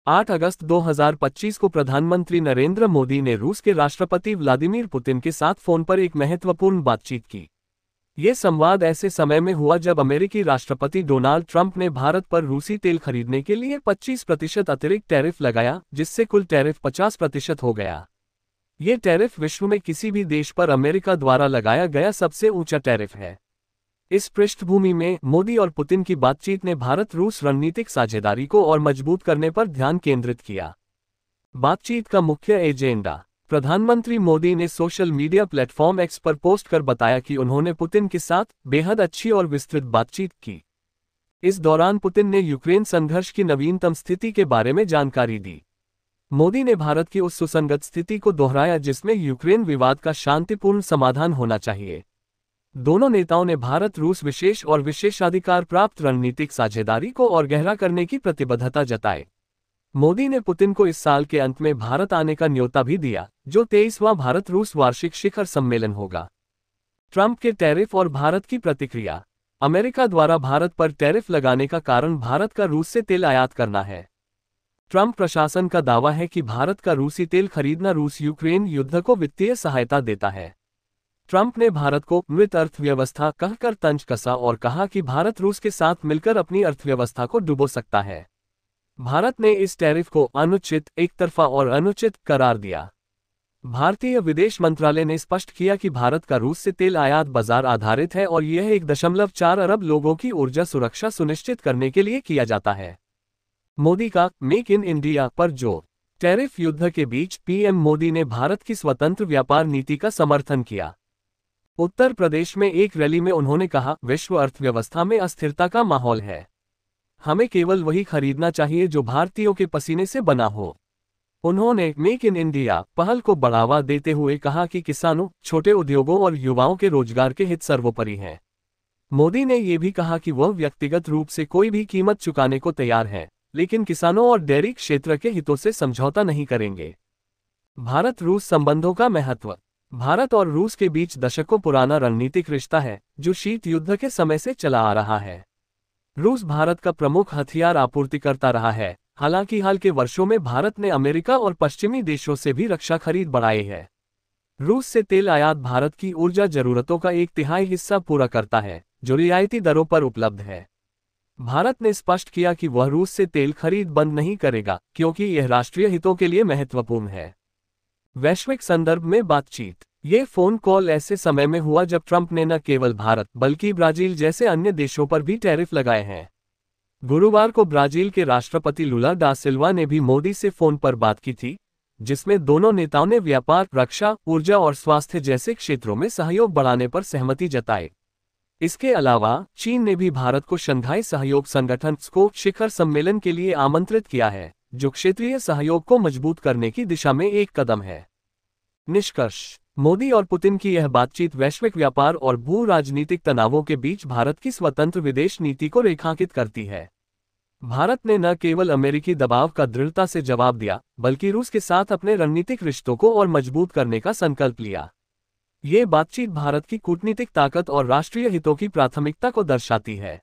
8 अगस्त 2025 को प्रधानमंत्री नरेंद्र मोदी ने रूस के राष्ट्रपति व्लादिमीर पुतिन के साथ फोन पर एक महत्वपूर्ण बातचीत की। ये संवाद ऐसे समय में हुआ जब अमेरिकी राष्ट्रपति डोनाल्ड ट्रंप ने भारत पर रूसी तेल खरीदने के लिए 25% अतिरिक्त टैरिफ लगाया, जिससे कुल टैरिफ 50% हो गया। ये टैरिफ विश्व में किसी भी देश पर अमेरिका द्वारा लगाया गया सबसे ऊंचा टैरिफ है। इस पृष्ठभूमि में मोदी और पुतिन की बातचीत ने भारत रूस रणनीतिक साझेदारी को और मजबूत करने पर ध्यान केंद्रित किया। बातचीत का मुख्य एजेंडा। प्रधानमंत्री मोदी ने सोशल मीडिया प्लेटफॉर्म एक्स पर पोस्ट कर बताया कि उन्होंने पुतिन के साथ बेहद अच्छी और विस्तृत बातचीत की। इस दौरान पुतिन ने यूक्रेन संघर्ष की नवीनतम स्थिति के बारे में जानकारी दी। मोदी ने भारत की उस सुसंगत स्थिति को दोहराया जिसमें यूक्रेन विवाद का शांतिपूर्ण समाधान होना चाहिए। दोनों नेताओं ने भारत रूस विशेष और विशेषाधिकार प्राप्त रणनीतिक साझेदारी को और गहरा करने की प्रतिबद्धता जताई। मोदी ने पुतिन को इस साल के अंत में भारत आने का न्योता भी दिया, जो 23वां भारत रूस वार्षिक शिखर सम्मेलन होगा। ट्रंप के टैरिफ और भारत की प्रतिक्रिया। अमेरिका द्वारा भारत पर टैरिफ लगाने का कारण भारत का रूस से तेल आयात करना है। ट्रंप प्रशासन का दावा है कि भारत का रूसी तेल खरीदना रूस यूक्रेन युद्ध को वित्तीय सहायता देता है। ट्रंप ने भारत को मृत अर्थव्यवस्था कहकर तंज कसा और कहा कि भारत रूस के साथ मिलकर अपनी अर्थव्यवस्था को डुबो सकता है। भारत ने इस टैरिफ को अनुचित, एकतरफा और अनुचित करार दिया। भारतीय विदेश मंत्रालय ने स्पष्ट किया कि भारत का रूस से तेल आयात बाजार आधारित है और यह 1.4 अरब लोगों की ऊर्जा सुरक्षा सुनिश्चित करने के लिए किया जाता है। मोदी का मेक इन इंडिया पर जोर। टैरिफ युद्ध के बीच पीएम मोदी ने भारत की स्वतंत्र व्यापार नीति का समर्थन किया। उत्तर प्रदेश में एक रैली में उन्होंने कहा, विश्व अर्थव्यवस्था में अस्थिरता का माहौल है। हमें केवल वही खरीदना चाहिए जो भारतीयों के पसीने से बना हो। उन्होंने मेक इन इंडिया पहल को बढ़ावा देते हुए कहा कि किसानों, छोटे उद्योगों और युवाओं के रोजगार के हित सर्वोपरि हैं। मोदी ने यह भी कहा कि वह व्यक्तिगत रूप से कोई भी कीमत चुकाने को तैयार है, लेकिन किसानों और डेयरी क्षेत्र के हितों से समझौता नहीं करेंगे। भारत रूस संबंधों का महत्व। भारत और रूस के बीच दशकों पुराना रणनीतिक रिश्ता है, जो शीत युद्ध के समय से चला आ रहा है। रूस भारत का प्रमुख हथियार आपूर्तिकर्ता रहा है। हालांकि हाल के वर्षों में भारत ने अमेरिका और पश्चिमी देशों से भी रक्षा खरीद बढ़ाई है। रूस से तेल आयात भारत की ऊर्जा जरूरतों का 1/3 हिस्सा पूरा करता है, जो रियायती दरों पर उपलब्ध है। भारत ने स्पष्ट किया कि वह रूस से तेल खरीद बंद नहीं करेगा, क्योंकि यह राष्ट्रीय हितों के लिए महत्वपूर्ण है। वैश्विक संदर्भ में बातचीत। ये फोन कॉल ऐसे समय में हुआ जब ट्रंप ने न केवल भारत बल्कि ब्राजील जैसे अन्य देशों पर भी टैरिफ लगाए हैं। गुरुवार को ब्राजील के राष्ट्रपति लुला डा सिल्वा ने भी मोदी से फोन पर बात की थी, जिसमें दोनों नेताओं ने व्यापार, रक्षा, ऊर्जा और स्वास्थ्य जैसे क्षेत्रों में सहयोग बढ़ाने पर सहमति जताई। इसके अलावा चीन ने भी भारत को शंघाई सहयोग संगठन को शिखर सम्मेलन के लिए आमंत्रित किया है, जो क्षेत्रीय सहयोग को मजबूत करने की दिशा में एक कदम है। निष्कर्ष। मोदी और पुतिन की यह बातचीत वैश्विक व्यापार और भू राजनीतिक तनावों के बीच भारत की स्वतंत्र विदेश नीति को रेखांकित करती है। भारत ने न केवल अमेरिकी दबाव का दृढ़ता से जवाब दिया, बल्कि रूस के साथ अपने रणनीतिक रिश्तों को और मजबूत करने का संकल्प लिया। ये बातचीत भारत की कूटनीतिक ताकत और राष्ट्रीय हितों की प्राथमिकता को दर्शाती है।